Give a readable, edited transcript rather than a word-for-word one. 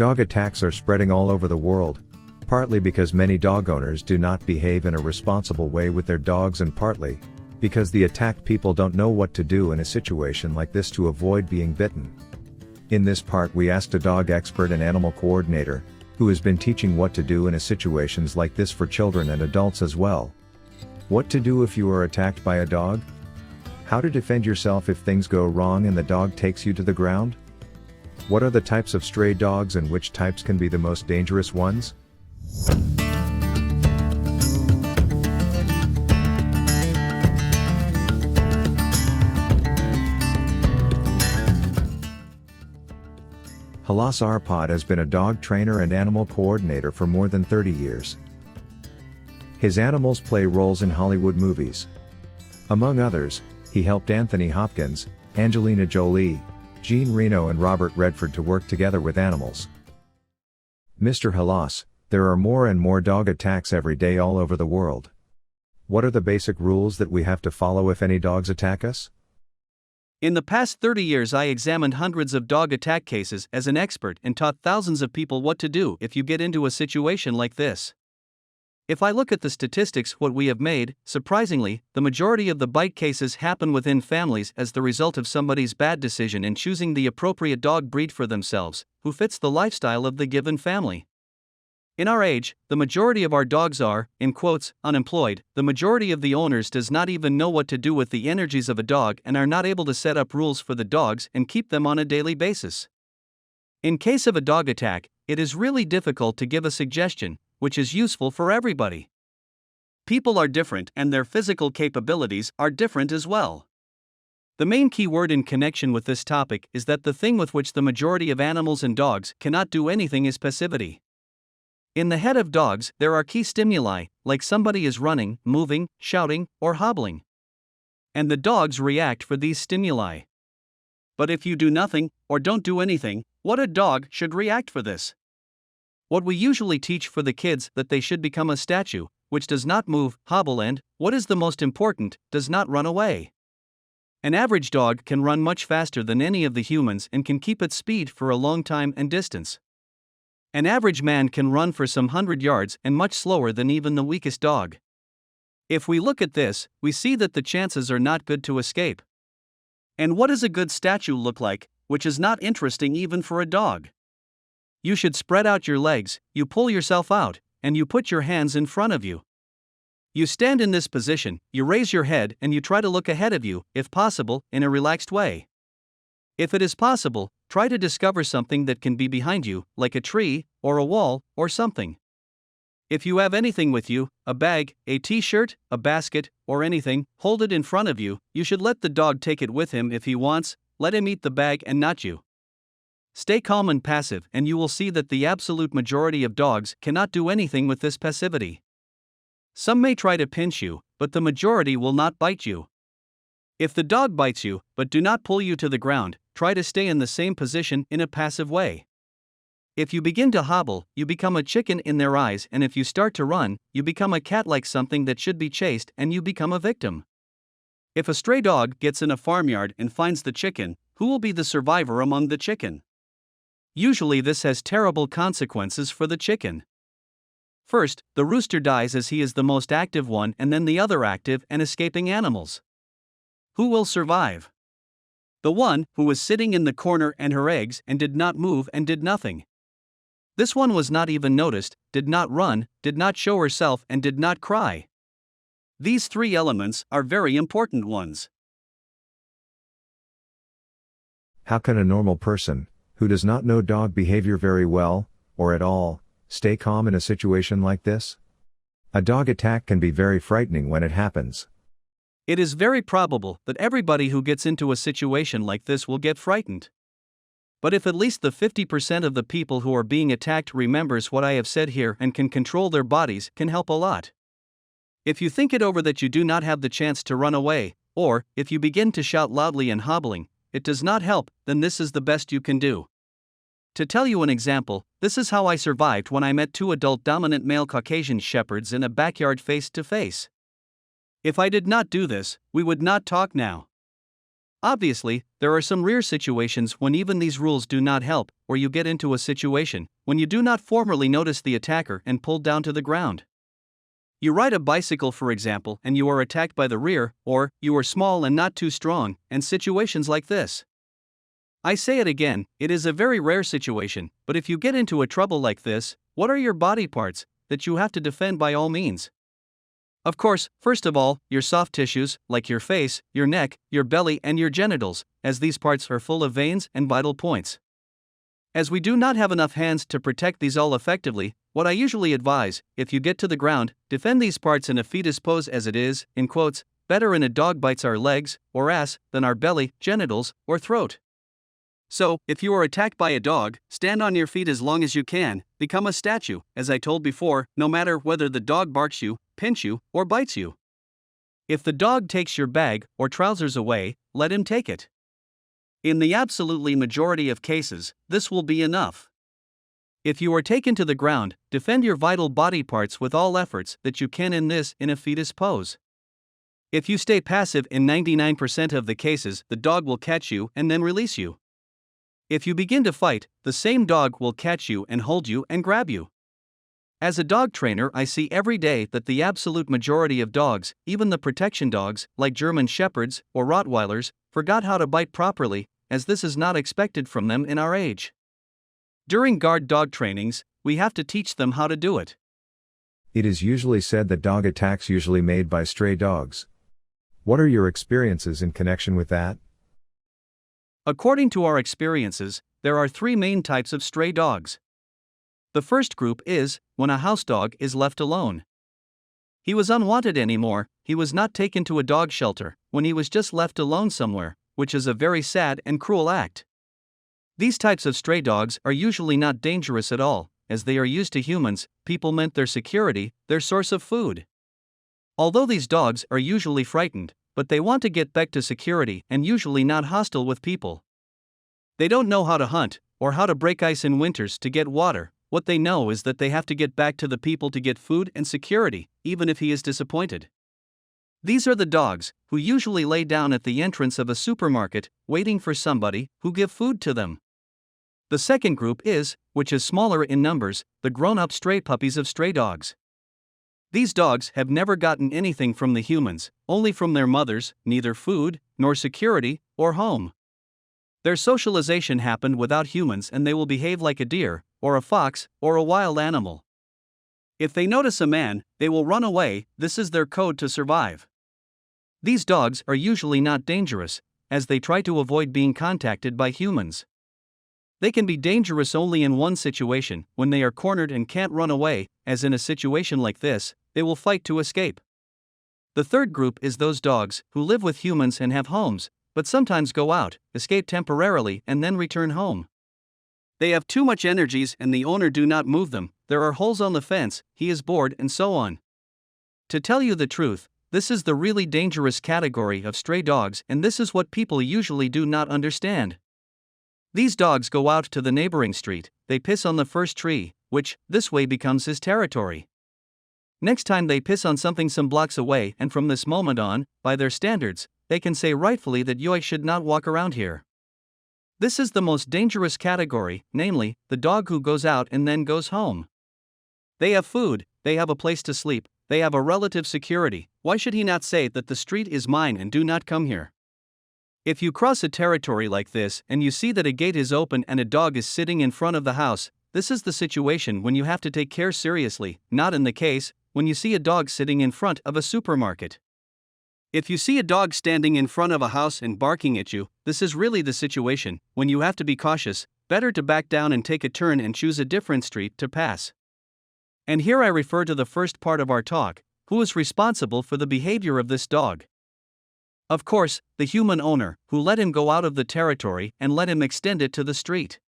Dog attacks are spreading all over the world, partly because many dog owners do not behave in a responsible way with their dogs and partly because the attacked people don't know what to do in a situation like this to avoid being bitten. In this part we asked a dog expert and animal coordinator, who has been teaching what to do in situations like this for children and adults as well. What to do if you are attacked by a dog? How to defend yourself if things go wrong and the dog takes you to the ground? What are the types of stray dogs and which types can be the most dangerous ones? Arpad has been a dog trainer and animal coordinator for more than 30 years. His animals play roles in Hollywood movies. Among others, he helped Anthony Hopkins, Angelina Jolie, Reno and Robert Redford to work together with animals. Mr. Halas, there are more and more dog attacks every day all over the world. What are the basic rules that we have to follow if any dogs attack us? In the past 30 years I examined hundreds of dog attack cases as an expert and taught thousands of people what to do if you get into a situation like this. If I look at the statistics what we have made, surprisingly, the majority of the bite cases happen within families as the result of somebody's bad decision in choosing the appropriate dog breed for themselves, who fits the lifestyle of the given family. In our age, the majority of our dogs are, in quotes, unemployed. The majority of the owners does not even know what to do with the energies of a dog and are not able to set up rules for the dogs and keep them on a daily basis. In case of a dog attack, it is really difficult to give a suggestion, which is useful for everybody. People are different and their physical capabilities are different as well. The main key word in connection with this topic is that the thing with which the majority of animals and dogs cannot do anything is passivity. In the head of dogs, there are key stimuli, like somebody is running, moving, shouting, or hobbling. And the dogs react for these stimuli. But if you do nothing, or don't do anything, what a dog should react for this? What we usually teach for the kids that they should become a statue, which does not move, hobble and, what is the most important, does not run away. An average dog can run much faster than any of the humans and can keep its speed for a long time and distance. An average man can run for some 100 yards and much slower than even the weakest dog. If we look at this, we see that the chances are not good to escape. And what does a good statue look like, which is not interesting even for a dog? You should spread out your legs, you pull yourself out, and you put your hands in front of you. You stand in this position, you raise your head and you try to look ahead of you, if possible, in a relaxed way. If it is possible, try to discover something that can be behind you, like a tree, or a wall, or something. If you have anything with you, a bag, a t-shirt, a basket, or anything, hold it in front of you. You should let the dog take it with him if he wants, let him eat the bag and not you. Stay calm and passive and you will see that the absolute majority of dogs cannot do anything with this passivity. Some may try to pinch you, but the majority will not bite you. If the dog bites you, but do not pull you to the ground, try to stay in the same position in a passive way. If you begin to hobble, you become a chicken in their eyes, and if you start to run, you become a cat like something that should be chased and you become a victim. If a stray dog gets in a farmyard and finds the chicken, who will be the survivor among the chicken? Usually this has terrible consequences for the chicken. First, the rooster dies as he is the most active one and then the other active and escaping animals. Who will survive? The one who was sitting in the corner and her eggs and did not move and did nothing. This one was not even noticed, did not run, did not show herself and did not cry. These three elements are very important ones. How can a normal person, who does not know dog behavior very well, or at all, stay calm in a situation like this? A dog attack can be very frightening when it happens. It is very probable that everybody who gets into a situation like this will get frightened. But if at least the 50% of the people who are being attacked remembers what I have said here and can control their bodies, can help a lot. If you think it over that you do not have the chance to run away, or, if you begin to shout loudly and hobbling, it does not help, then this is the best you can do. To tell you an example, this is how I survived when I met two adult dominant male Caucasian shepherds in a backyard face to face. If I did not do this, we would not talk now. Obviously, there are some rare situations when even these rules do not help, or you get into a situation when you do not formally notice the attacker and pulled down to the ground. You ride a bicycle, for example, and you are attacked by the rear, or you are small and not too strong, and situations like this. I say it again, it is a very rare situation, but if you get into a trouble like this, what are your body parts that you have to defend by all means? Of course, first of all, your soft tissues, like your face, your neck, your belly, and your genitals, as these parts are full of veins and vital points. As we do not have enough hands to protect these all effectively, what I usually advise, if you get to the ground, defend these parts in a fetus pose, as it is, in quotes, better in a dog bites our legs, or ass, than our belly, genitals, or throat. So, if you are attacked by a dog, stand on your feet as long as you can, become a statue, as I told before, no matter whether the dog barks you, pinch you, or bites you. If the dog takes your bag or trousers away, let him take it. In the absolutely majority of cases, this will be enough. If you are taken to the ground, defend your vital body parts with all efforts that you can in a fetus pose. If you stay passive in 99% of the cases, the dog will catch you and then release you. If you begin to fight, the same dog will catch you and hold you and grab you. As a dog trainer, I see every day that the absolute majority of dogs, even the protection dogs, like German Shepherds or Rottweilers, forgot how to bite properly, as this is not expected from them in our age. During guard dog trainings, we have to teach them how to do it. It is usually said that dog attacks usually made by stray dogs. What are your experiences in connection with that? According to our experiences, there are three main types of stray dogs. The first group is when a house dog is left alone. He was unwanted anymore, he was not taken to a dog shelter, when he was just left alone somewhere, which is a very sad and cruel act. These types of stray dogs are usually not dangerous at all, as they are used to humans, people meant their security, their source of food. Although these dogs are usually frightened, but they want to get back to security and usually not hostile with people. They don't know how to hunt, or how to break ice in winters to get water. What they know is that they have to get back to the people to get food and security, even if he is disappointed. These are the dogs who usually lay down at the entrance of a supermarket, waiting for somebody who give food to them. The second group is, which is smaller in numbers, the grown-up stray puppies of stray dogs. These dogs have never gotten anything from the humans, only from their mothers, neither food, nor security, or home. Their socialization happened without humans, and they will behave like a deer, or a fox, or a wild animal. If they notice a man, they will run away, this is their code to survive. These dogs are usually not dangerous, as they try to avoid being contacted by humans. They can be dangerous only in one situation, when they are cornered and can't run away, as in a situation like this, they will fight to escape. The third group is those dogs who live with humans and have homes, but sometimes go out, escape temporarily, and then return home. They have too much energies and the owner do not move them, there are holes on the fence, he is bored, and so on. To tell you the truth, this is the really dangerous category of stray dogs, and this is what people usually do not understand. These dogs go out to the neighboring street, they piss on the first tree, which, this way becomes his territory. Next time they piss on something some blocks away, and from this moment on, by their standards, they can say rightfully that "Yo, I should not walk around here." This is the most dangerous category, namely, the dog who goes out and then goes home. They have food, they have a place to sleep, they have a relative security, why should he not say that the street is mine and do not come here? If you cross a territory like this and you see that a gate is open and a dog is sitting in front of the house, this is the situation when you have to take care seriously, not in the case when you see a dog sitting in front of a supermarket. If you see a dog standing in front of a house and barking at you, this is really the situation when you have to be cautious, better to back down and take a turn and choose a different street to pass. And here I refer to the first part of our talk, who is responsible for the behavior of this dog. Of course, the human owner, who let him go out of the territory and let him extend it to the street.